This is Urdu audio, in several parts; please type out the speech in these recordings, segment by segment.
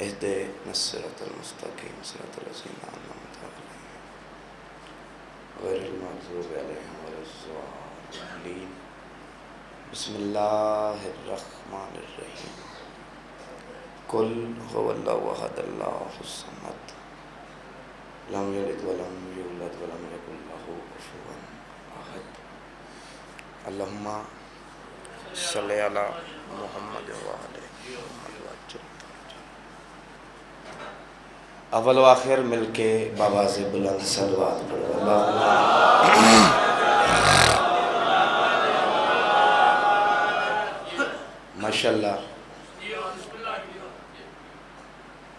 اهدنا الصراط المستقيم صراط الذين أنعمت عليهم غير المغضوب عليهم ولا الضالين بسم الله الرحمن الرحيم قل هو الله أحد الله الصمد لم يلد ولم يولد ولم يكن له كفوا أحد اللهم صل على محمد وعلى محمد وسلم. اول و آخر مل کے بآواز بلند صلوات پڑھو. اللہم ماشاءاللہ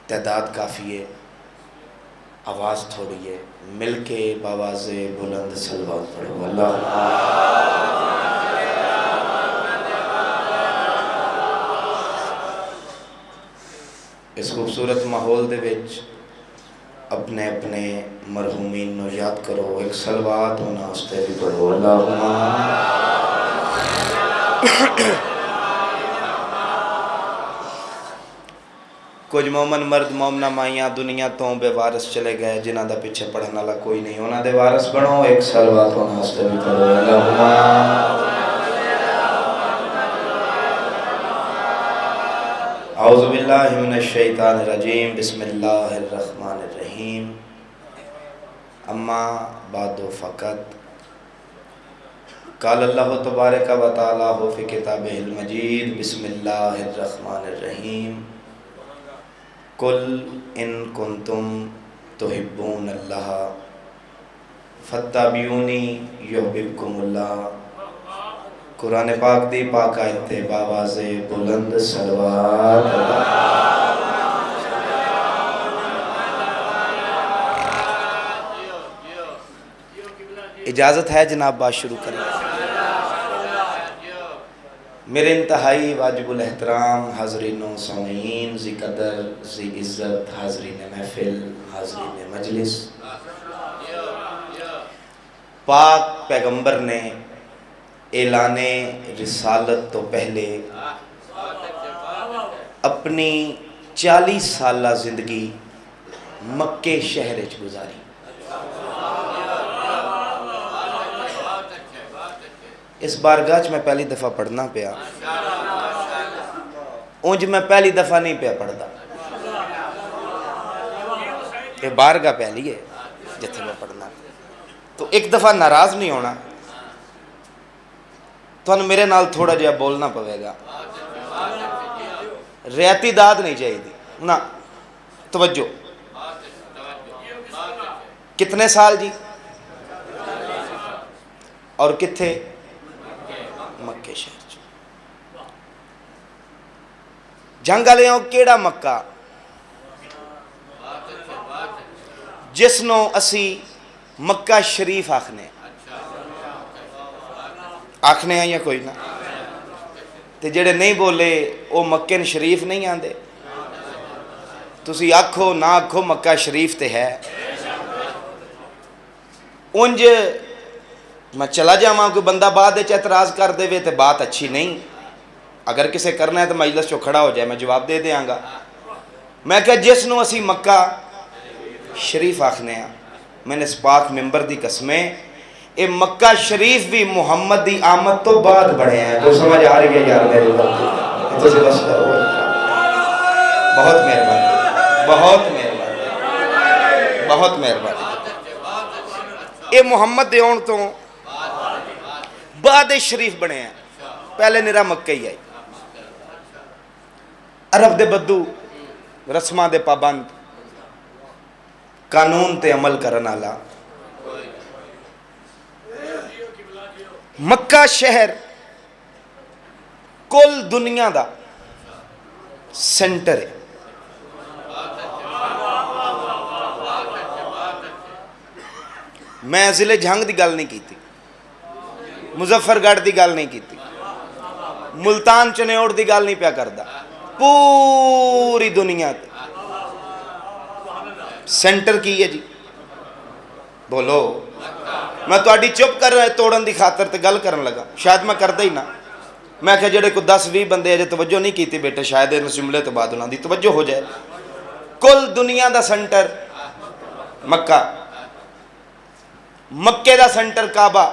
تعداد کافی ہے، آواز تھوڑی ہے، مل کے بآواز بلند صلوات پڑھو. اللہم اس خوبصورت ماحول دے وچ اپنے اپنے مرحومین نو یاد کرو، ایک صلوات ہونا استے بھی پڑھو. اللہم کچھ مومن مرد مومنہ مائیاں دنیا تو بے وارث چلے گئے، جنہ دا پیچھے پڑھنا لا کوئی نہیں، انہاں دے وارث بنو، ایک صلوات ہونا استے بھی پڑھو. اللہم اعوذ باللہ من الشیطان الرجیم بسم اللہ الرحمن الرحیم. اما بعد فقط قال اللہ تبارک و تعالی فی کتابہ المجید بسم اللہ الرحمن الرحیم. قل ان کنتم تحبون اللہ فاتبعونی یحببکم اللہ. قرآن پاک دی پاک آیت بآواز بلند صلوات. اجازت ہے جناب بات شروع کریں. میرے انتہائی واجب الاحترام حاضرین و سامعین، ذی قدر ذی عزت حاضرین محفل حاضرین مجلس، پاک پیغمبر نے اعلان رسالت تو پہلے اپنی 40 سالہ زندگی مکے شہر وچ گزاری. اس بارگاہ میں پہلی دفعہ پڑھنا پیا، اونج میں پہلی دفعہ نہیں پیا پڑھدا، یہ بارگاہ پہلی ہے جتھے میں پڑھنا، تو ایک دفعہ ناراض نہیں ہونا، تو میرے نال تھوڑا جہا بولنا پوے گا، ریاتی داد نہیں چاہیے دی نا. توجہ. کتنے سال جی؟ اور کتھے؟ مکے شہر. جنگ والے ہوں کیڑا مکہ جس نو اسی مکہ شریف آکھنے ہیں یا کوئی نہ، تے جڑے نہیں بولے وہ مکہ شریف نہیں آندے. تسی آکھو نہ آکھو مکہ شریف تے ہے. انج میں چلا جاواں کوئی بندہ بعد وچ اعتراض کر دے تے بات اچھی نہیں. اگر کسے کرنا ہے تو مجلس چو کھڑا ہو جائے، میں جواب دے دیاں گا. میں کہ جس نو اسی مکہ شریف آکھنے ہیں، میں نے اس پاک ممبر دی قسمیں، اے مکہ شریف بھی محمد دی آمد تو بعد بڑھے ہیں. تو سمجھ آ رہی ہے یار میری بات؟ بہت مہربانی، بہت مہربانی، بہت مہربانی. اے محمد دے اون تو بعد شریف بنے ہیں، پہلے نرا مکہ ہی آئی. عرب دے بدو، رسماں دے پابند، قانون تے عمل کرن والا. مکہ شہر کل دنیا دا سینٹر ہے. میں ضلع جھنگ دی گل نہیں کیتی، مظفر گڑھ دی گل نہیں کیتی، ملتان چنیوڑ دی گل نہیں پیا کردا. پوری دنیا تے سینٹر کی ہے جی؟ بولو. میں تہاڈی چپ کر توڑن دی خاطر تے گل کرن لگا، شاید میں کردا ہی نہ. میں کہ جڑے کو 10-20 بندے اجے توجہ نہیں کیتی بیٹے، شاید اس جملے تو بعد انہاں دی توجہ ہو جائے. کل دنیا دا سنٹر مکہ، مکے دا سنٹر کعبہ،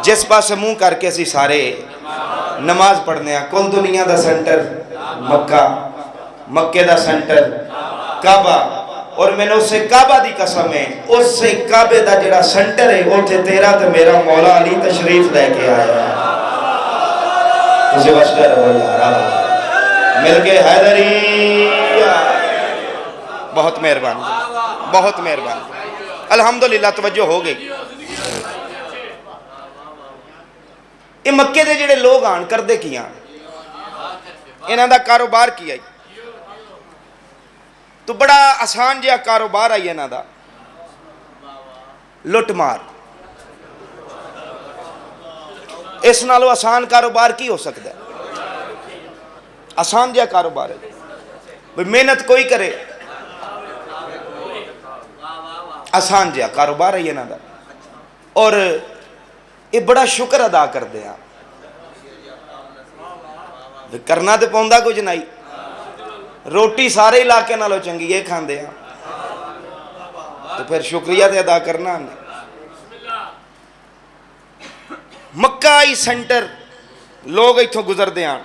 جس پاس منہ کر کے اسی سارے نماز پڑھنے ہیں، کل دنیا دا سنٹر مکہ، مکے دا سنٹر کعبہ، اور میں نے اس سے کعبہ دی قسم ہے، اس سے کعبے دا جڑا سنٹر ہے وہ تھے تیرا تو میرا مولا علی تشریف لے کے آیا ہے۔ اسے وشکر ہو یارا مل کے حیدری، بہت مہربانی، بہت مہربانی، الحمدللہ توجہ ہو گئی۔ یہ مکے دے جڑے لوگ آن کر دے کیا انہاں دا کاروبار کیا تو بڑا آسان جہا کاروبار آئی انہاں دا، لٹ مار۔ اس نالو آسان کاروبار کی ہو سکتا ہے؟ آسان جہا کاروبار ہے، محنت کوئی کرے، آسان جہا کاروبار ہے انہاں دا، اور یہ بڑا شکر ادا کر دیا، کرنا تو پوندا کچھ نہیں، روٹی سارے علاقے نالوں چنگی یہ کھان دیا تو پھر شکریہ تے ادا کرنا نہیں۔ مکہ ہی سنٹر لوگ ایتھوں گزر دیاں،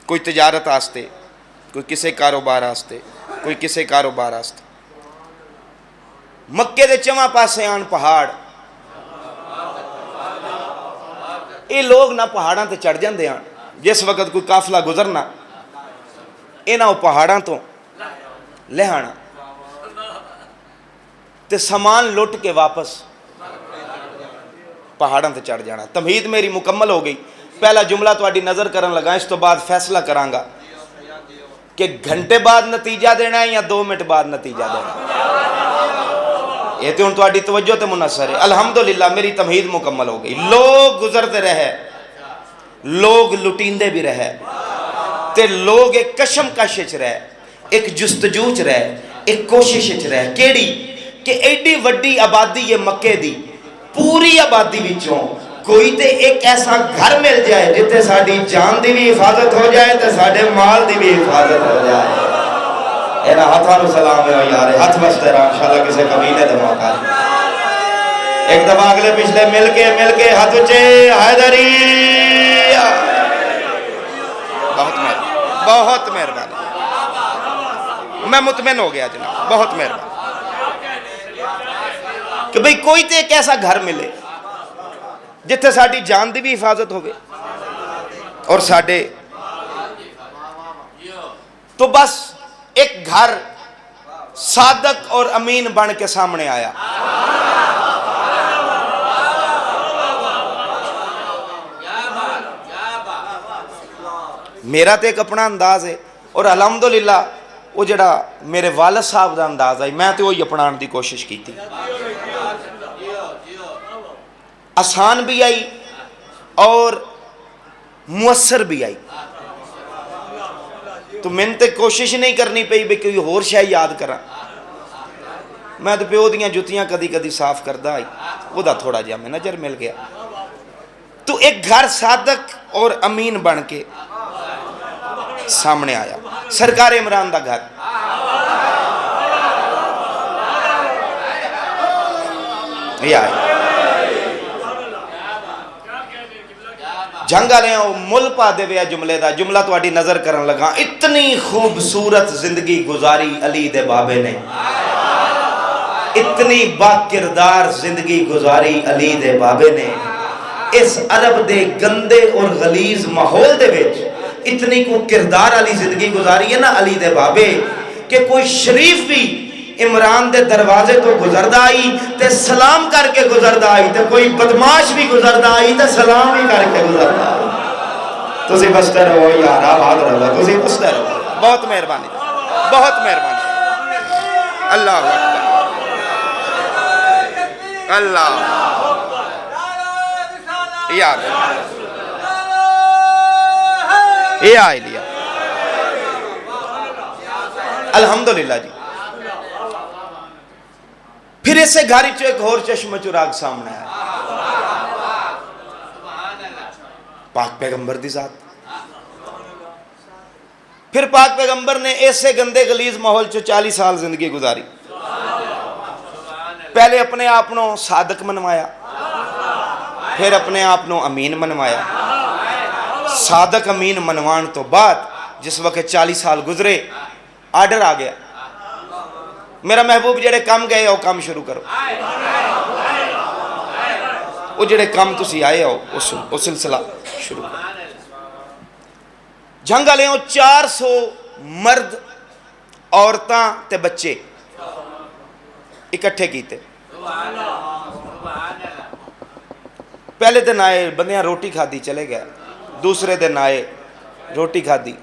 کوئی تجارت آستے، کوئی کسے کاروبار آستے، کوئی کسے کاروبار آستے۔ مکے دے چواں پاسے آن پہاڑ، یہ لوگ نہ پہاڑاں تے چڑھ جاندے ہیں، جس وقت کوئی قافلہ گزرنا انہاں وہ پہاڑاں تو لے آنا تے سامان لٹ کے واپس پہاڑاں تے چڑھ جانا۔ تمہید میری مکمل ہو گئی، پہلا جملہ تواڈی نظر کرن لگا، اس تو بعد فیصلہ کرانگا کہ گھنٹے بعد نتیجہ دینا ہے یا 2 منٹ بعد نتیجہ دینا ہے، یہ تو ان تواڈی توجہ تے منحصر ہے۔ الحمدللہ میری تمہید مکمل ہو گئی۔ لوگ گزرتے رہے، لوگ لٹیندے بھی رہے، تے لوگ ایک کشم کشش رہے، ایک جستجوچ رہے، ایک کوشش رہے، کیڑی کہ ایڈی وڈی آبادی یہ مکے دی، پوری آبادی وچوں کوئی تے ایک ایسا گھر مل جائے جتے ساڑی جان دی بھی حفاظت ہو جائے تے ساڑے مال دی بھی حفاظت ہو جائے۔ اینا ہاتھانو سلام ہے یارے، ہاتھ بستے رہا انشاءاللہ کسے قبیلے دے موقع ہے۔ ایک دفعہ اگلے پچھلے مل کے ہاتھ اچھے حیدری، بہت مہربانی، بہت مہربانی، میں مطمئن ہو گیا جناب، بہت مہربانی کہ بھئی کوئی تے ایک ایسا گھر ملے جتھے ساڑی جان دی بھی حفاظت ہوگی اور ساڑے تو بس ایک گھر صادق اور امین بن کے سامنے آیا۔ میرا تے ایک اپنا انداز ہے اور الحمدللہ وہ جڑا میرے والد صاحب دا انداز آئی میں تے وہی اپنان دی کوشش کی تھی، آسان بھی آئی اور مؤثر بھی آئی۔ تو میں تے کوشش نہیں کرنی پئی بے کوئی اور شے یاد کرا، میں تو پیو دیاں جتیاں کدی کدی صاف کردہ آئی، وہ دا تھوڑا جا میں نظر مل گیا۔ تو ایک گھر صادق اور امین بن کے سامنے آیا، سرکار عمران دا گھر۔ یہ آئے جنگا لیں مل پا دے ویا جملے دا، جملہ تو آڈی نظر کرن لگا، اتنی خوبصورت زندگی گزاری علی دے بابے نے، اتنی با کردار زندگی گزاری علی دے بابے نے، اس عرب دے گندے اور غلیظ ماحول دے وچ اتنی کو کردار علی زندگی گزاری ہے نا علی دے بابے کہ کوئی شریف بھی عمران دے دروازے تو گزردہ آئی تے سلام کر کے گزردہ آئی تے کوئی بدماش بھی گزردہ آئی تے سلام ہی کر کے گزردہ آئی۔ تسی بستے رہو یار، آباد رہو، تسی بستے رہو، بہت مہربانی، بہت مہربانی۔ اللہ اکبر، اللہ یار یہ آئے لیا الحمدللہ جی۔ پھر اس سے گھاری چو ایک اور چشم چراغ سامنے آیا، پاک پیغمبر دی ذات، پھر پاک پیغمبر نے ایسے گندے غلیظ ماحول 40 سال زندگی گزاری. پہلے اپنے آپ کو صادق منوایا, پھر اپنے آپ کو امین منوایا. صادق امین منوان تو بعد جس وقت 40 سال گزرے آرڈر آ گیا, میرا محبوب جڑے کام گئے ہو کام شروع کرو. وہ جڑے کام تسی آئے ہو وہ سلسلہ شروع کرو. جنگ والے 400 مرد عورتاں تے بچے اکٹھے کیتے. پہلے دن آئے بندیاں روٹی کھادی چلے گئے, دوسرے دن آئے روٹی کھادی,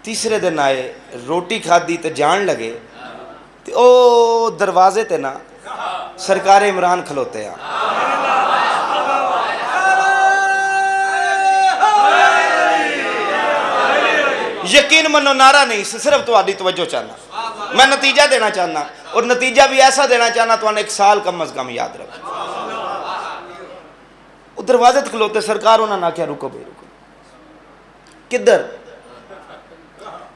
تیسرے دن آئے روٹی کھادی تے جان لگے تے او دروازے تے نا سرکار عمران کھلوتے ہیں. یقین منو نعرہ نہیں صرف تہاڈی توجہ چاہنا, میں نتیجہ دینا چاہنا, اور نتیجہ بھی ایسا دینا چاہنا تو 1 سال کم از کم یاد رکھ. وہ دروازے تے کھلوتے, سرکار انہوں نے آکھیا رکو بھائی رکو. کدھر؟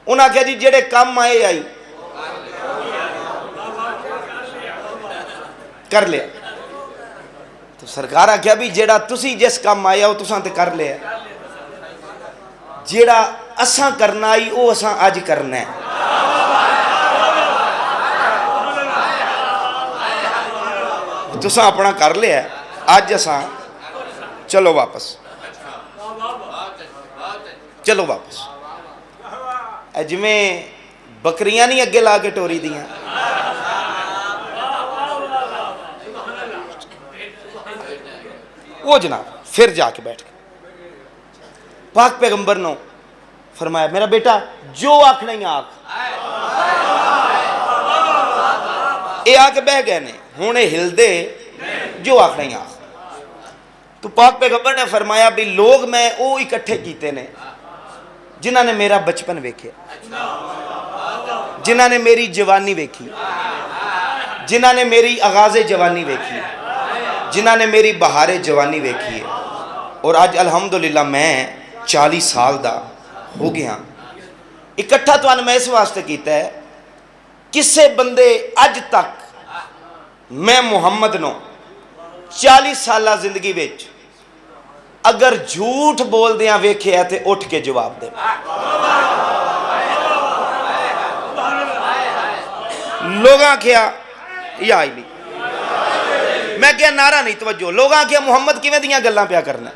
انہوں نے آکھیا جی جڑے کام آئے آئی کر لیا. تو سرکار آکھیا بھی جڑا تسی جس کام آئے ہو تساں تے کر لیا, جڑا اساں کرنا آئی وہ اساں آج کرنا ہے. تساں اپنا کر لیا آج اساں چلو واپس, چلو واپس. جویں بکریاں نہیں اگے لا کے ٹوری دیاں, وہ جناب پھر جا کے بیٹھ گئے. پاک پیغمبر نے فرمایا میرا بیٹا جو آکھنا ہی آکھ. یہ آ کے بہ گئے نے ہوں ہل دے, جو آکھنا ہی آکھ. تو پاک پیغمبر نے فرمایا بھی لوگ میں وہ اکٹھے کیتے نے جنہاں نے میرا بچپن ویکھے, جنہاں نے میری جوانی ویکھی, جنہاں نے میری آغاز جوانی ویکھی, جنہاں نے میری بہار جوانی ویکھی ہے. اور آج الحمدللہ میں 40 سال دا ہو گیا. اکٹھا تو میں اس واسطے کیتا ہے کسے بندے اج تک میں محمد نو 40 سالہ زندگی ویچ اگر جھوٹ بول دیاں ویکھے ہے تے اٹھ کے جواب دے. لوگاں کیا یا علی میں کیا نعرہ نہیں توجہ, لوگاں کیا محمد کیویں دیاں گلاں پیا کرنا.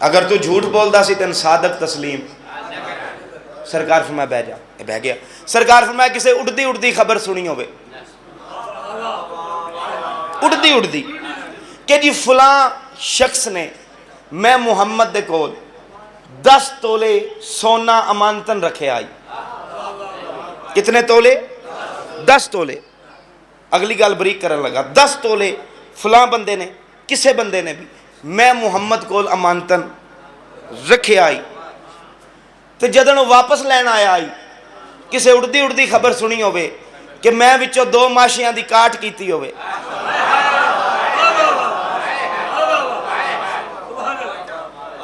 اگر تو جھوٹ بولدا سی تین صادق تسلیم. سرکار فرمایا بہ جا, بہ گیا. سرکار فرمایا کسے اڑدی خبر سنی ہوئے, اڑدی کہ جی فلاں شخص نے میں محمد دے کول 10 تولے سونا امانتن رکھے آئی. کتنے تولے؟ 10 تولے. اگلی گل بریک کرن لگا, 10 تولے فلاں بندے نے کسے بندے نے بھی میں محمد کول امانتن رکھے آئی. تو جدن واپس لین آیا آئی کسے اڑدی خبر سنی ہوئے کہ میں وچوں 2 ماشیاں دی کاٹ کیتی ہوئے.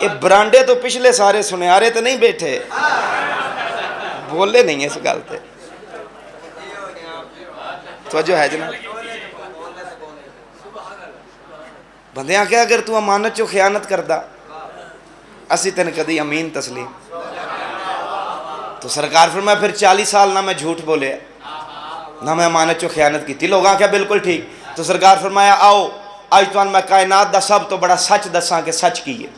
یہ برانڈے تو پچھلے سارے سنیارے تو نہیں بیٹھے, بولے نہیں اس گل تے توجہ ہے جناب. بندیاں کیا اگر تو امانت چو خیانت کردا اسی تین کدی امین تسلیم. تو سرکار فرمایا پھر 40 سال نہ میں جھوٹ بولے نہ میں امانت چو خیانت کی تھی. لوگاں کیا بالکل ٹھیک. تو سرکار فرمایا آؤ آج تو میں کائنات دا سب تو بڑا سچ دساں کہ سچ کی ہے.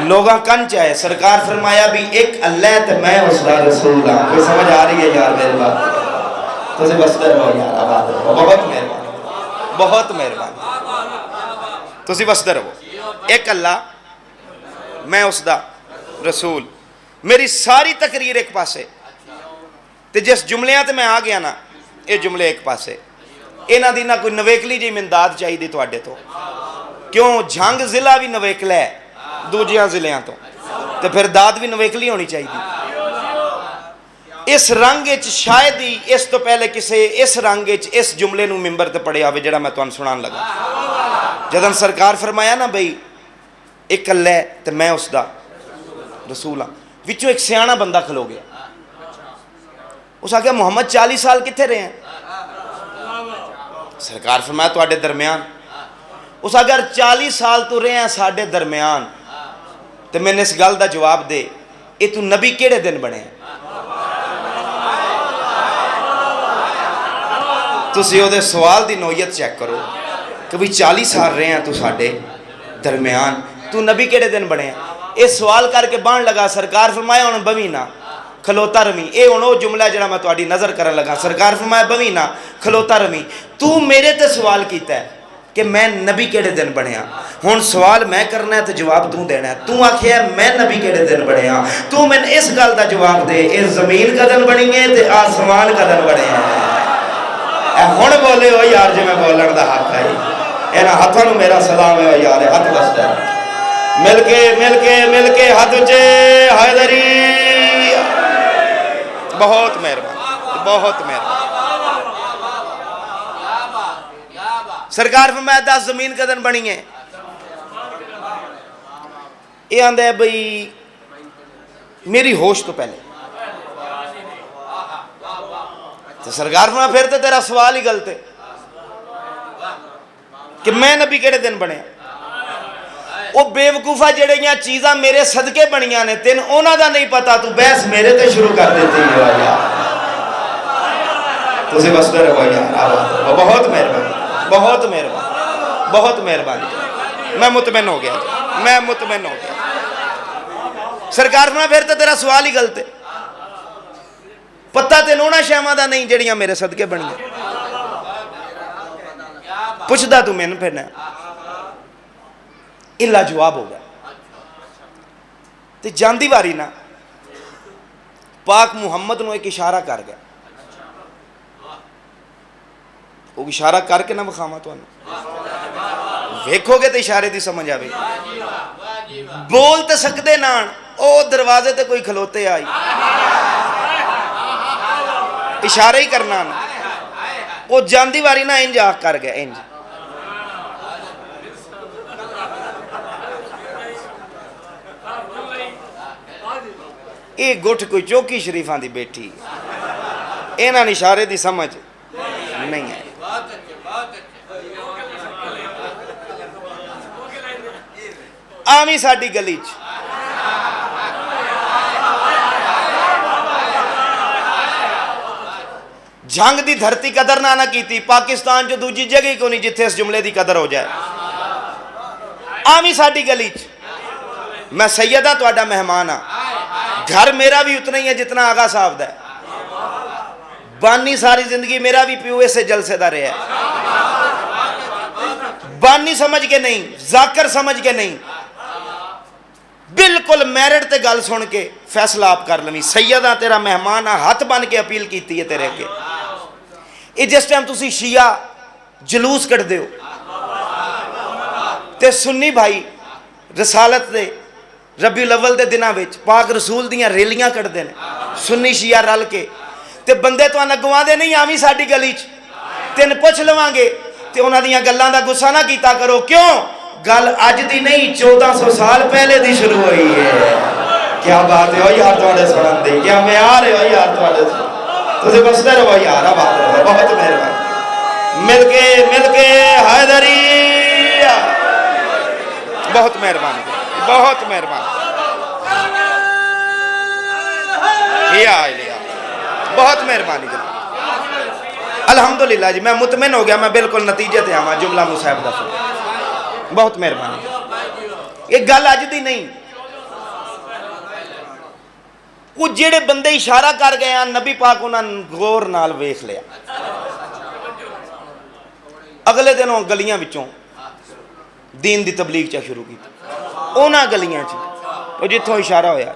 لوگاں کن چاہے. سرکار فرمایا بھی ایک اللہ تے میں اس دا رسول ہاں. کوئی سمجھ آ رہی ہے یار میرے بات؟ تو سے بس در ہو یار, آباد ہو. بہت مہربانی, بہت مہربانی. تو سے بس در ہو. ایک اللہ میں اس دا رسول. میری ساری تقریر ایک پاسے تے جس جملیاں تے میں آ گیا نا یہ جملے ایک پاسے. اینا دی نہ کوئی نویکلی جی امداد چاہیے دی تواڈے تو. کیوں جھنگ ضلع بھی نویکلا ہے دوجیاں ضلعیاں تو, تے پھر داد بھی نویکلی ہونی چاہیے. اس رنگ وچ شاید ہی اس تو پہلے کسے اس رنگ وچ اس جملے نو ممبر تے پڑھیا ہوئے جڑا میں تانوں سنان لگا. جدن سرکار فرمایا نا بھئی ایک اللہ ہے تے میں اس دا رسول ہاں. وچوں ایک سیاح بندہ کھلو گیا. اس آخیا محمد 40 سال کتنے رہے ہیں؟ سرکار فرمایا تواڈے درمیان. اس اگر 40 سال تو رہے ہیں ساڈے درمیان تو میں نے اس گل دا جواب دے اے تو نبی کیڑے دن بنے ہیں؟ تسی او دے سوال دی نوعیت چیک کرو کہ بھی 40 سال رہے ہیں تو ساڈے درمیان تو نبی کیڑے دن بنے ہیں؟ اے سوال کر کے بان لگا. سرکار فرمایا ہن بوی نہ کھلوتا رمی. اے ہن او جملہ جڑا میں تہاڈی نظر کرن لگا. سرکار فرمایا بوی نہ کھلوتا رمی. تو میرے تے سوال کیتا ہے کہ میں نبی کیڑے دن بنیا. ہن سوال میں کرنا ہے تو جواب تو دینا ہے. تو آکھیا میں نبی کیڑے دن بنیا. تو میں اس گل دا جواب دے اے زمین کا دن بنی ہے تے آسمان کا دن بنے ہیں. اے ہن بولے ہو یار جی میں بولن دا حق ہے. انہاں ہاتھاں نوں میرا سلام ہے یار. ہاتھ بستا ہے مل کے ہاتھ اچے حیدری. بہت مہربانی بہت مہربانی. سرکار فرمایا 10 زمین کا دن بنی ہے. یہ آندہ ہے بھئی میری ہوش تو پہلے. تو سرکار فرمایا پھر تو تیرا سوال ہی غلط ہے کہ میں نبی کیڑے دن بنے. وہ بے وقوفہ جڑے یہاں چیزاں میرے صدقے بنیاں نے تین اونا دا نہیں پتا تو بحث میرے تے شروع کر دیتی ہے یار. تسی بستے رہو یار. بہت مہربانی بہت مہربانی بہت مہربانی. میں مطمئن ہو گیا میں مطمئن ہو گیا. سرکار فرمایا پھر تو تیرا سوال ہی غلط ہے. پتہ تے نونا شیواں دا نہیں جڑیاں میرے صدقے بنیاں. پوچھدا تو میں پھرنا اللہ جواب ہو گیا. تے جاندی واری نا پاک محمد نو ایک اشارہ کر گیا. وہ اشارہ کر کے نہ بخاما تو ویکھو گے تو اشارے دی سمجھ آوے. بول تے سکدے نان او دروازے تے کوئی کھلوتے آئی اشارہ ہی کرنا نا. وہ جاندی واری نا انج آخ کر گیا انج. ایک گٹھ کوئی چوکی شریفاں دی بیٹھی انہاں اشارے دی سمجھ نہیں ہے. آویں ساڈی گلی چ جنگ دی دھرتی قدر نہ کیتی. پاکستان جو دوجی جگہ کو نہیں جتھے اس جملے دی قدر ہو جائے. آویں ساڈی گلی چ میں سیدہ تہاڈا مہمان ہاں. گھر میرا بھی اتنا ہی ہے جتنا آغا صاحب دا ہے. بانی ساری زندگی میرا بھی پیو اسے جلسے دا رہا ہے. بانی سمجھ کے نہیں ذاکر سمجھ کے نہیں بالکل میرٹ تے گل سن کے فیصلہ آپ کر لویں. سیدہ تیرا مہمان ہاں. ہاتھ بن کے اپیل کیتی ہے تیرے کے. یہ جس ٹائم تسی شیعہ جلوس کٹ دیو تے سنی بھائی رسالت دے ربیع الاول دے دنہ وچ پاک رسول دیاں ریلیاں کٹ دینے سنی شیعہ رل کے تے بندے تو نگواں دے نہیں آویں ساڈی گلی چ تین پوچھ لواں گے تے انہاں دیاں گلاں دا غصہ نہ کیتا کرو. کیوں گل اج دی نہیں 1400 سال پہلے دی شروع ہوئی ہے. کیا بات ہے او یار تواڈے سنن دی. کیا معیار ہے او یار تواڈے تسی بستے رہو یار. بات ہے بہت مہربانی. مل کے حیدری. بہت مہربانی بہت مہربانی. بہت مہربانی جناب. الحمدللہ جی میں مطمئن ہو گیا. میں بالکل نتیجے تے آواں جملہ مصاحب دا سن. بہت مہربانی. یہ گل اج دی نہیں. وہ جڑے بندے اشارہ کر گئے ہیں نبی پاک انہاں غور نال ویکھ لیا. اگلے دنوں گلیاں وچوں دین دی تبلیغ چا شروع کی. انہاں گلیاں چ جتھوں اشارہ ہویا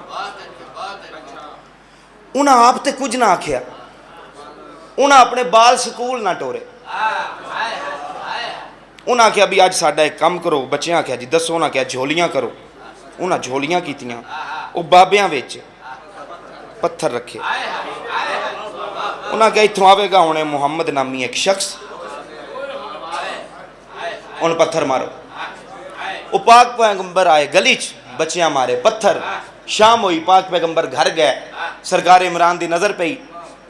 انہاں آپ تے کچھ نہ آکھیا. انہاں اپنے بال سکول نہ ٹورے. انہاں آکھیا بھی آج ساڈا ایک کام کرو. بچیاں آکھیا جی دسو. انہاں آکھیا جھولیاں کرو. انہاں جھولیاں کیتیاں. وہ بابیاں وچ پتھر رکھے. انہاں آکھیا اتھوں آوے گا ہونے محمد نامی ایک شخص ان پتھر مارو. وہ پاک پیغمبر آئے گلی چ بچیاں مارے پتھر. شام ہوئی، پاک پیغمبر گھر گئے، سرکار عمران دی نظر پئی،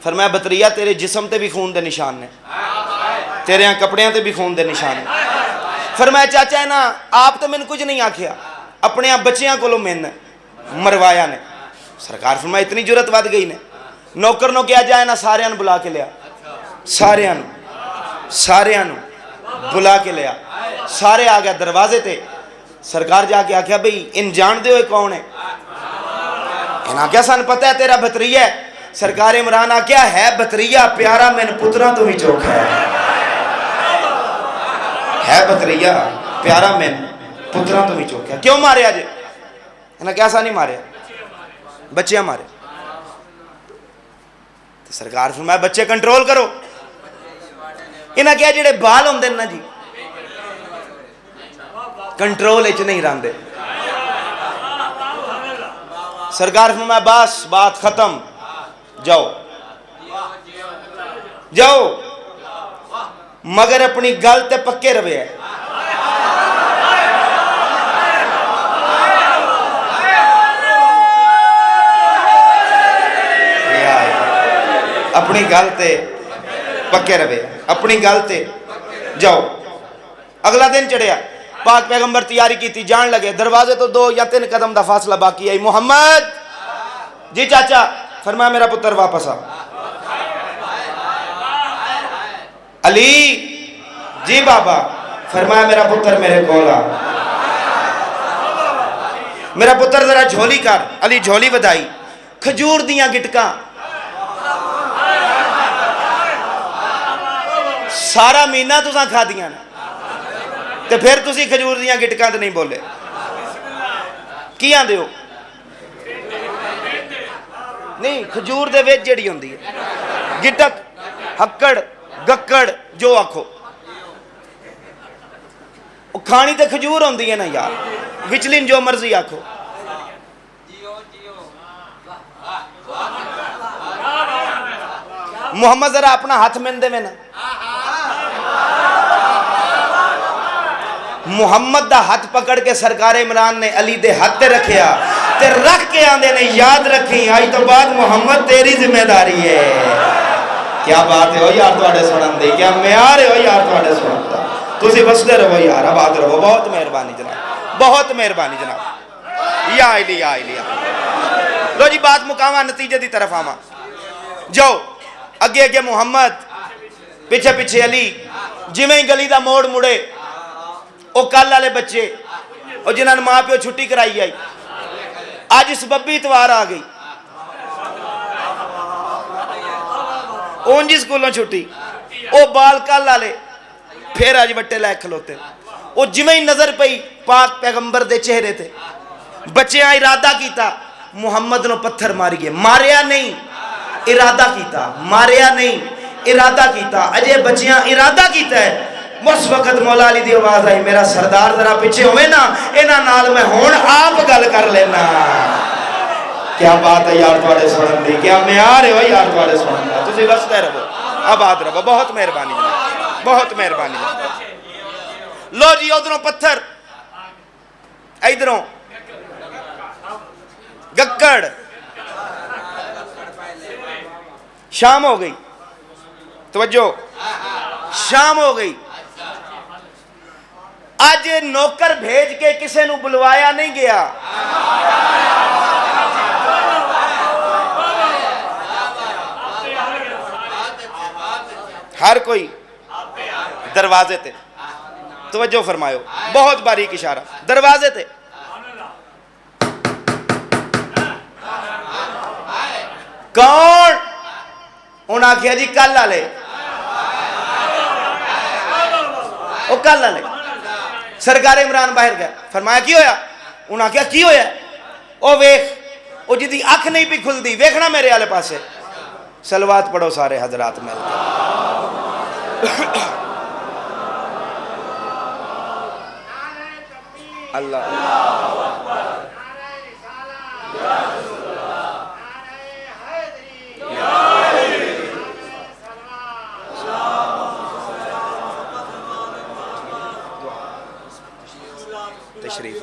فرمایا بطریہ تیرے جسم تے بھی خون دے نشان نے، تیرے یہاں کپڑیاں تے بھی خون دے نشان نے۔ فرمایا چاچا ہے نا آپ تو میں نے کچھ نہیں آکھیا، اپنے آپ بچیاں کو لو میں نے مروایا نے۔ سرکار فرمایا اتنی جرت ود گئی نے، نوکر نو کیا جائے نا سارے ان بلا کے لیا، سارے ان بلا کے لیا، سارے آ گیا دروازے تے۔ سرکار جا کے آکھیا بھئی ان جان دے ہوئے کون ہے؟ انہاں کیا سن پتہ ہے تیرا بطریہ ہے؟ سرکار عمران آکھیا ہے بطریہ پیارا میں پتران تو بھی چوک ہے بطریہ پیارا میں پتران تو بھی چوک ہے۔ کیوں مارے آجے؟ انہاں کیا سا نہیں مارے؟ بچیاں مارے۔ سرکار فرمایا بچے کنٹرول کرو، انہاں کیا جڑے بال ہوں دن نا جی کنٹرول اچھ نہیں رہن دے۔ سرکار فرمایا بس بات ختم، جاؤ جاؤ مگر اپنی گل تے پکے روے ہے۔ اپنی گل تے پکے روے، اپنی گل تے جاؤ۔ اگلا دن چڑھیا، پاک پیغمبر تیاری کی تھی، جان لگے، دروازے تو 2 یا 3 قدم دا فاصلہ باقی ہے۔ محمد جی چاچا، فرمایا میرا پتر واپس آ۔ علی جی بابا، فرمایا میرا پتر میرے کولا، میرا پتر ذرا جھولی کر۔ علی جھولی بدائی، کھجور دیاں گٹکاں، سارا مہینہ تساں کھا دیاں تے پھر تسی کھجور دیاں گٹکاں تے نہیں بولے کیاں دیو؟ نہیں کھجور دے ویچ جڑی ہوندی ہے گٹک ہکڑ گکڑ جو آکھو، کھانی تے کھجور ہوندی ہے نا یار، وچلین جو مرضی آکھو۔ محمد ذرا اپنا ہاتھ مندے میں نا، محمد دا ہاتھ پکڑ کے سرکار عمران نے علی دے ہاتھ تے رکھیا تے رکھ کے آندے نے یاد رکھی آج تو بعد محمد تیری ذمہ داری ہے۔ کیا بات ہے ہو یار تواڈے سنن دی، کیا معیار ہے ہو یار تواڈے سنن دا، تسی بسدے رہو یار، آباد رہو۔ بہت مہربانی جناب، بہت مہربانی جناب، یا علی یا علی۔ لو جی بات مقامہ نتیجے دی طرف آواں، جاؤ اگے اگے محمد، پیچھے پیچھے علی۔ جویں ہی گلی دا موڑ مڑے او کل والے بچے او جنہاں نے ماں پیو چھٹی کرائی آئی، آج اس ببی اتوار آ گئی، اونجی سکولوں چھٹی، او بال کل والے پھر آج وٹے لے کھلوتے۔ او جویں ہی نظر پئی پاک پیغمبر دے چہرے تے، بچیاں ارادہ کیتا محمد نو پتھر ماریے، ماریا نہیں ارادہ کیتا، ماریا نہیں ارادہ کیتا، اجے بچیاں ارادہ کیتا ہے۔ اس وقت مولا علی دی آواز آئی، میرا سردار ذرا پیچھے ہوئے نا، اینا نال میں ہون آپ گل کر لینا۔ کیا بات ہے یار تواڈے سنن دی، کیا معیار ہے یار تواڈے سنن دا، تسی وستے رہو، آباد رہو۔ بہت مہربانی جناب، بہت مہربانی جناب۔ لو جی ادھروں پتھر، ادھروں گکڑ۔ شام ہو گئی، توجہ، شام ہو گئی۔ آج نوکر بھیج کے کسے نو بلوایا نہیں گیا، ہر کوئی دروازے تے، توجہ فرمائیو، بہت باریک اشارہ، دروازے تے کون؟ انہاں کیا جی کل والے، او کل والے۔ سرکار عمران باہر گیا، فرمایا کی ہویا؟ انہاں کیا کی ہویا؟ او ویکھ، او جدی اکھ نہیں بھی کھل دی، ویکھنا میرے والے پاسے۔ صلوات پڑھو سارے حضرات مل کے۔ اللہ تشریف۔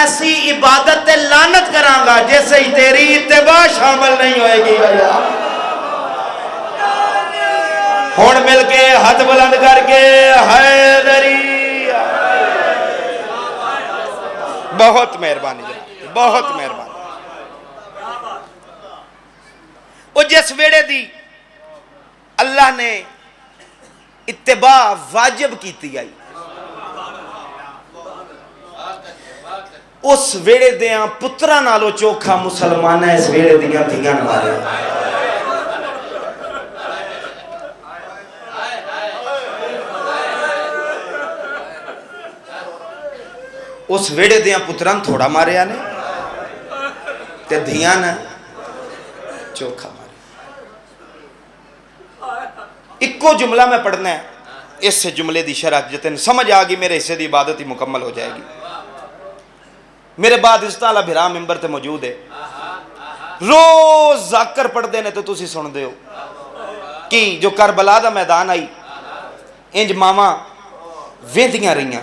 ایسی عبادت تے لعنت کرانگا جیسے ہی تیری اتباع شامل نہیں ہوئے گی. ہون مل کے ہاتھ بلند کر کے حیدری. بہت مہربانی جناب، بہت مہربانی. وہ جس ویڑے دی اللہ نے اتباع واجب کیتی آئی، اس ویڑے دیاں پترہ نالو چوکھا مسلمان ہے اس ویڑے دیاں دھیاں مارے. اس ویڑے دیاں پتران تھوڑا مارے آنے تے دھیاں نا چوکھا مارے. اکو جملہ میں پڑھنا ہے، اس سے جملے دی شرح جتن سمجھ آگی میرے حصے دی عبادت ہی مکمل ہو جائے گی. میرے بعد اس تعالیٰ بھرام ممبر تے موجود ہے، روز ذاکر پڑھ دینے تو تسی سن دے ہو کہ جو کربلا دا میدان آئی انج ماما ویندیاں رہیاں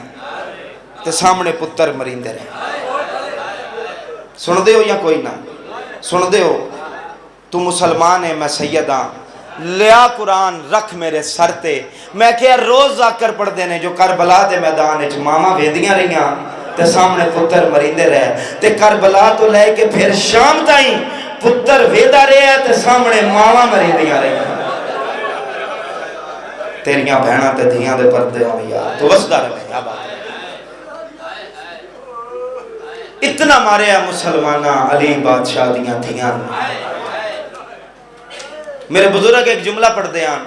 تے سامنے پتر مرین دے رہے. سن دے ہو یا کوئی نہ سن دے ہو؟ تو مسلمان ہے، میں سید ہاں، لیا قرآن رکھ میرے سر تے. میں کہا روز ذاکر پڑھ دینے جو کربلا دے میدان اچ ماما ویندیاں رہیاں تے سامنے پتر مریندے رہے تے کربلا تو لے کے پھر شام تائیں پتر ویدا رہے تے سامنے ماما مریندیاں رہیاں. تیریاں بہناں تے دھیاں دے پردے ہوں یار تو وسدہ رہے یا بات. اتنا مارے ہیں مسلمانہ علی بادشاہ دیاں دھیاں. میرے بزرگ ایک جملہ پڑھ دے ہیں،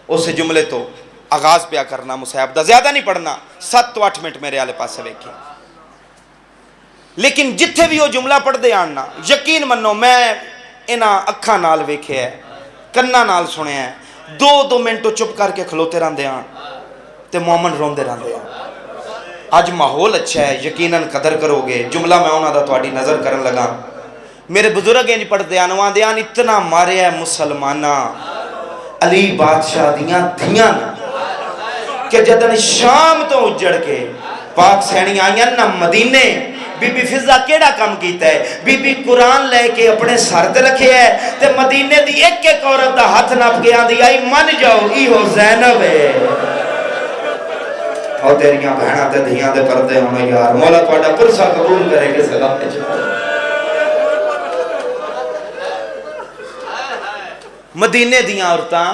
اس جملے تو آغاز پیا کرنا مصاحب دا، زیادہ نہیں پڑھنا، 7 to 8 منٹ میرے آلے پاس سے ویکھیں. لیکن جتھے بھی وہ جملہ پڑھ دے آنا یقین منو میں انہاں اکھاں نال ویکھے ہے، کناں نال سنے ہیں، 2 منٹ چپ کر کے کھلوتے رہندے ہیں تے مومن روندے رہندے ہیں. آج ماحول اچھا ہے، یقیناً قدر کرو گے. جملہ میں انہاں دا تہاڈی نظر کرن لگا. میرے بزرگ انج پڑھ دے آنوان دے آن اتنا مارے ہے مسلمانہ علی بادشاہ دیاں دھیاں کہ جدن شام تو اجڑ کے پاک سینی آئیاں نہ مدینے بی بی فضا کیڑا کم کیتا ہے؟ بی بی قرآن لے کے اپنے سر تے رکھے ہے تے مدینے دی ایک ایک عورت دا ہاتھ نپ کے آن دی آئی من جاؤ ای ہو زینب ہے. اور تیریاں بہناں تے دھیاں دے پردے ہونا یار. مولا تواڈا پرسہ قبول کرے کہ سلام دے چاہے. مدینے دیاں عورتاں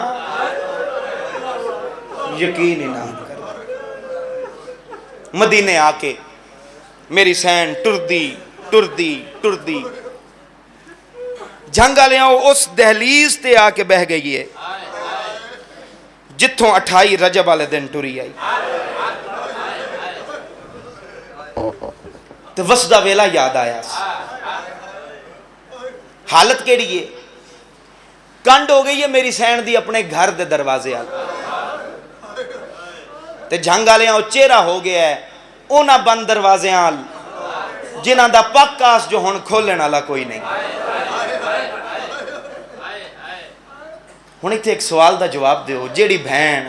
یقین ہی نہ کر مدینے آ کے میری سین ٹردی جھنگا لے آؤ اس دہلیز تے آ کے بہ گئی ہے جتھوں 28 رجب والے دن ٹری آئی. تو وسدہ ویلا یاد آیا. حالت کیڑی ہے؟ کنڈ ہو گئی ہے میری سین دی اپنے گھر دے دروازے آل تے جھنگ آلے ہیں چہرہ ہو گیا ہے اونا بند دروازے آل جنہاں دا پاکاس جو ہون کھولنے والا کوئی نہیں. ہن ایتھے ایک سوال دا جواب دیو، جیڑی بہن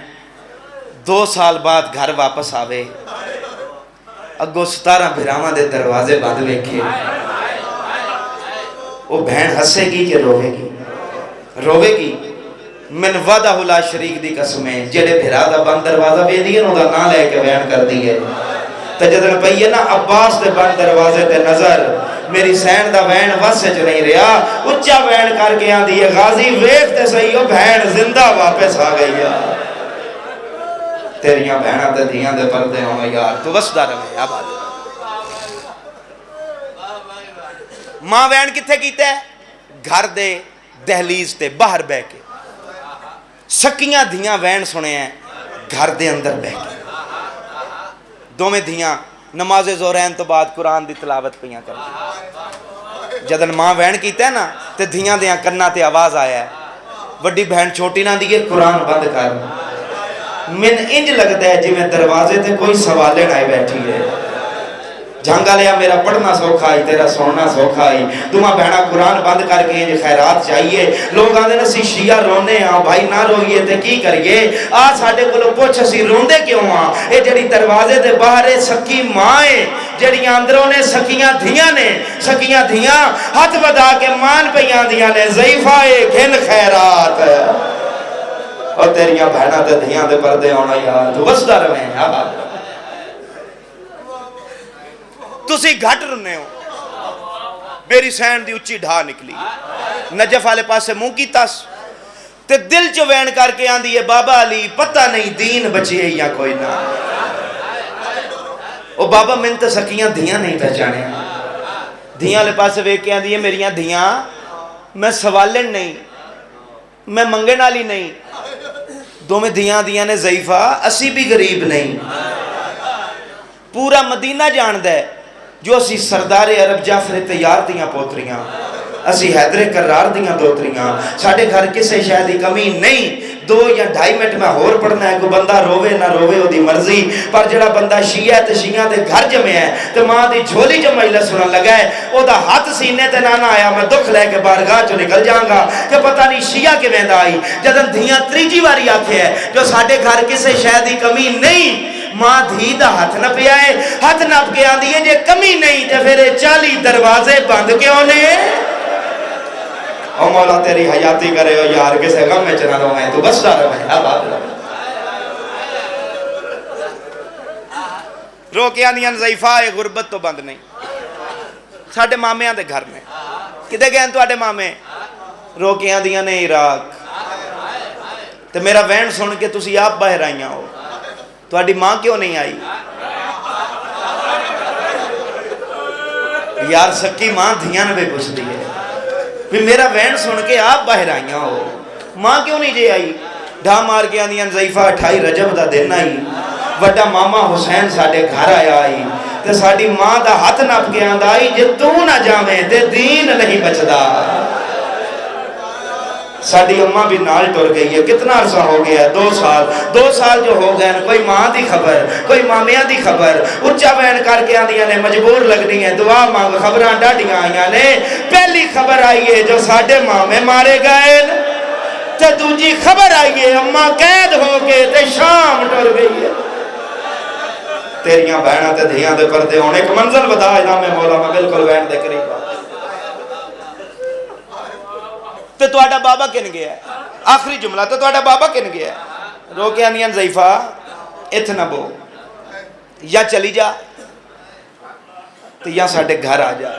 2 سال بعد گھر واپس آوے اگو 17 بھراواں دے دروازے بند ویکھے وہ بہن ہسے گی کہ روے گی؟ روے گی. من وعدہ لا شریک دی قسمیں جڑے بھرا دا بند دروازہ ویندی ہے نو دا نہ لے کے بیان کر دی ہے. تے جدن پئی ہے نا عباس دے بند دروازے تے نظر میری سین دا وین واسے چ نہیں رہا اچا وین کر کے آندی ہے غازی ویکھ تے صحیح او بہن زندہ واپس آ گئی ہے. تیریاں بہناں تے دھیاں دے پردے ہوں یار تو وسدا رہے آباد. ماں وین کتھے کیتا ہے؟ گھر دے دہلیز تے باہر بہ کے. سکیاں دھیاں وین سنے ہیں گھر دے اندر بہ کے. دومیں دھیاں نماز زہرین تو بعد قرآن دی تلاوت پیاں کریں. جدن ماں وین کیتا ہے نا تے دھیاں دیاں کناں تے آواز آیا ہے وڈی بہن چھوٹی نہ دیئے قرآن بند کر. من انج لگتا ہے جی میں دروازے تے کوئی سوالے نہ بیٹھی ہے. جھنگا لیا میرا پڑھنا سوکھا ہی تیرا سننا سوکھا ہی دوما بہنا قرآن بند کر کے یہ خیرات چاہیے لوگ آدھے نا سی شیعہ رونے ہاں بھائی نہ روئیے تے کی کریے ساڈے کولوں پوچھ اسی روندے کیوں ہاں اے جڑی دروازے دے باہر سکی ماں ہے جڑیاں اندروں نے سکیاں دھیاں ہاتھ بدا کے مان پیاں دیاں نے ضعیفہ گھن خیرات اور تیریاں بہنا تے دھیاں دے پردے ہونا یار تو بسدا رہے ہیں تسی گھٹ رہنے ہو میری سین دی اچھی ڈھا نکلی نجف والے پاس سے منہ کی تاس تے دل چو وین کر کے آندی ہے بابا علی پتہ نہیں دین بچی ہے یا کوئی نہ او بابا من تے سکیاں دھیاں نہیں پہچانے دھیاں والے پاس سے ویک کے آندی ہے میریاں دھیاں میں سوالن نہیں میں منگن والی نہیں دو میں دھیاں نے ضعیفہ اسی بھی غریب نہیں پورا مدینہ جاندہ ہے جو اسی سردار عرب جعفر تیار دیاں پوتریاں اسی حیدر کرار دیاں دوتریاں ساڑھے گھر کسے شاید ہی کمی نہیں 2 یا 2.5 منٹ میں اور پڑھنا ہے کوئی بندہ روے نہ روے ہو دی مرضی پر جڑا بندہ شیعہ تے شیعہ دے گھر جمعے ہیں تے ماں دی جھولی جو مجلس سنن لگا ہے او دا ہاتھ سینے تے نانا آیا میں دکھ لے کے بارگاہ چو نکل جاؤں گا کہ پتہ نہیں شیعہ کے ویندہ آئی جدن دھیاں تریجی واری آکھے ہے جو ساڑھے گھر کسے شاید ہی کمی نہیں ماں دھی دا ہاتھ نہ پہ آئے ہاتھ نہ پہ آن دیئے جے کمی نہیں تے پھر 40 دروازے بند کیوں نے او مولا تیری حیاتی کرے ہو یار کسے غم میں چنا رہو ہیں تو بس جا رہو ہیں اب آت رہو رو کے آنیاں ضعیفہ غربت تو بند نہیں ساڑھے مامیاں دے گھر میں کدھے گئے ہیں تو آڑے مامے رو کے آنیاں نے عراق تے میرا وین سن کے تسی آپ باہر آئیاں ہو تو آڑی ماں کیوں نہیں آئی یار سکی ماں دھیاں نے بھی پوچھ دی ہے پھر میرا وین سن کے آپ باہر آئیاں ہو ماں کیوں نہیں جے آئی ڈھا مار کے آندیاں ضعیفہ 28 رجب دا دن آئی وڈا ماما حسین ساڑھے گھر آیا آئی تے ساڑھی ماں دا ہاتھ نپ کے آندہ آئی جے تو نہ جامے تے دین نہیں بچدا ساڑھی اممہ بھی نال ٹور گئی ہے کتنا عرصہ ہو گیا ہے 2 سال جو ہو گئے ہیں کوئی ماں دی خبر کوئی مامیاں دی خبر اچھا بین کر کے آندیاں نے مجبور لگنی ہے دعا مانگ خبران ڈاڑیاں آئیاں نے پہلی خبر آئی ہے جو ساڑھے مامے مارے گئے تے دوجی خبر آئی ہے اممہ قید ہو کے تے شام ٹور گئی ہے تیریاں بہنہ تے دھیاں دے پردے ہونے ایک منزل بدا ادام مولا میں بالکل بہن دے قریب تے تو آڑا بابا کن گیا ہے آخری جملہ تو آڑا بابا کن گیا ہے رو کے آنیاں ضعیفہ اتنا بو یا چلی جا تو یا ساڑھے گھر آ جا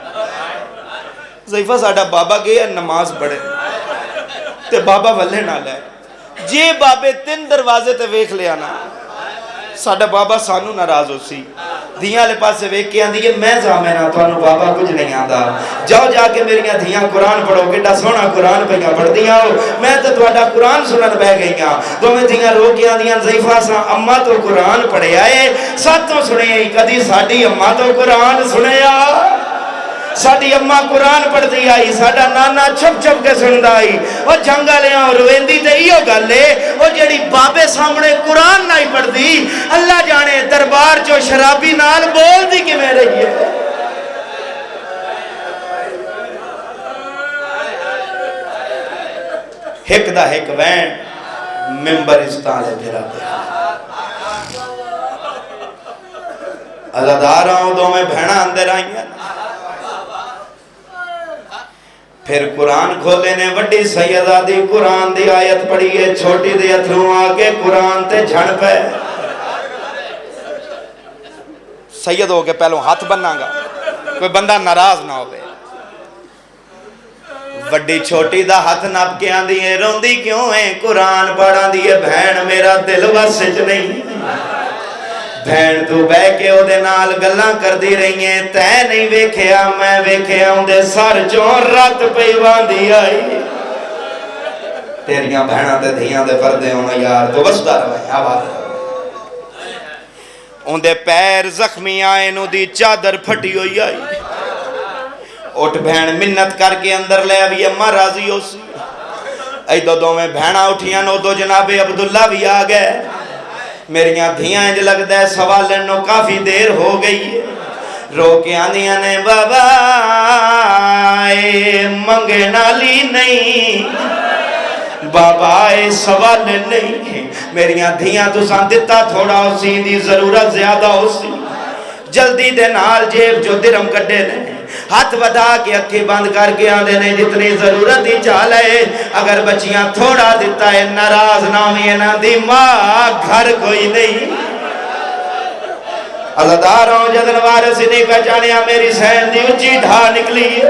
ضعیفہ ساڑھا بابا گیا نماز پڑھے تے بابا ولے نہ لے جے بابے 3 دروازے تے ویکھ لیا نا ساڑھا بابا سانو ناراض ہو سی دھیاں لے پاس سے ویک کے آن دیئے میں زامنہ تو انہوں بابا کچھ نہیں آندہ جاؤ جا کے میریاں دھیاں قرآن پڑھو کٹا سونا قرآن پہنگا پڑھ دیا ہو میں تو اڈا قرآن سنن بہ گئی گا تو میں دھیاں رو کے آن دیاں ضعیفہ سا اممہ تو قرآن پڑھے آئے ساتھ تو سنے آئی کدی ساڑھی اممہ تو قرآن سنے آئے ساڑھی اممہ قرآن پڑھ دی آئی ساڑھا نانا چھپ چھپ کے سندہ آئی اور جنگا لے آؤ رویندی تے ایو گل لے اور جڑی بابے سامنے قرآن نہیں پڑھ دی اللہ جانے دربار جو شرابی نال بول دی کہ میں رہی ہے ہک دا ہک وین ممبر استالے پھرا دے عزادار آؤں دو میں بھیڑا اندر آئیں گے پھر قرآن کھولے نے وڈی سیدہ دی قرآن دی آیت پڑھی ہے چھوٹی دی اتھروں آگے قرآن تے جھڑ پہ سید ہو کے پہلوں ہاتھ بننا گا کوئی بندہ ناراض نہ ہوئے وڈی چھوٹی دا ہاتھ نپ کے آن دیئے روندی کیوں ہیں قرآن پڑھا دیئے بہن میرا دل وسج نہیں بہن تو بے کے او دے نال گلاں کر دی رہی ہیں تے نہیں ویکھیا میں ویکھیا ہوں دے سر چون رات پہ باندھی آئی تیریاں بہناں تے دھیاں دے پردے ہونا یار تو بسدا رہے آباد ان دے پیر زخمی آئے نو دی چادر پھٹی ہوئی آئی اٹھ بہن منت کر کے اندر لے ابھی اممہ راضی ہو سی ای دو میں بہنہ اٹھیاں نو دو جناب عبداللہ بھی آگئے میریاں دھیاں انج لگ دے سوالن نو کافی دیر ہو گئی ہے رو کے آندیاں نے بابا اے منگن والی نہیں، بابا اے سوال نہیں، میریاں دھیاں تساں دتا تھوڑا اسی دی ضرورت زیادہ اسی، جلدی دے نال جیب جو درم کٹے نے، ہاتھ ودا کے اکھی بند کر کے آندے نے جتنی ضرورت ہی چالے، اگر بچیاں تھوڑا دیتا ہے ناراض نامی نہ دی ماں گھر کوئی نہیں۔ عزاداروں جدن وارث نہیں پہچانیا میری سین دی اچھی ڈھا نکلی ہے،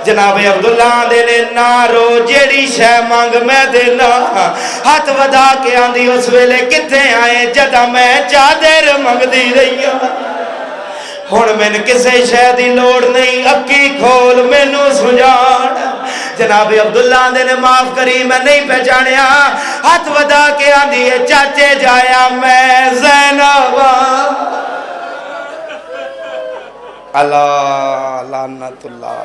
جناب عبداللہ دے نے نارو جیڑی شے مانگ میں دینا، ہاتھ ودا کے آندی اس ویلے کتے آئے جدہ میں چادر مانگ دی رہی ہوں، ہون میں نے کسے شے دی لوڑ نہیں، اکی کھول میں نو سجان۔ جناب عبداللہ دے نے معاف کری میں نہیں پہچانیا، ہاتھ ودا کے آندی چاچے جایا میں زینبہ، اللہ لعنت اللہ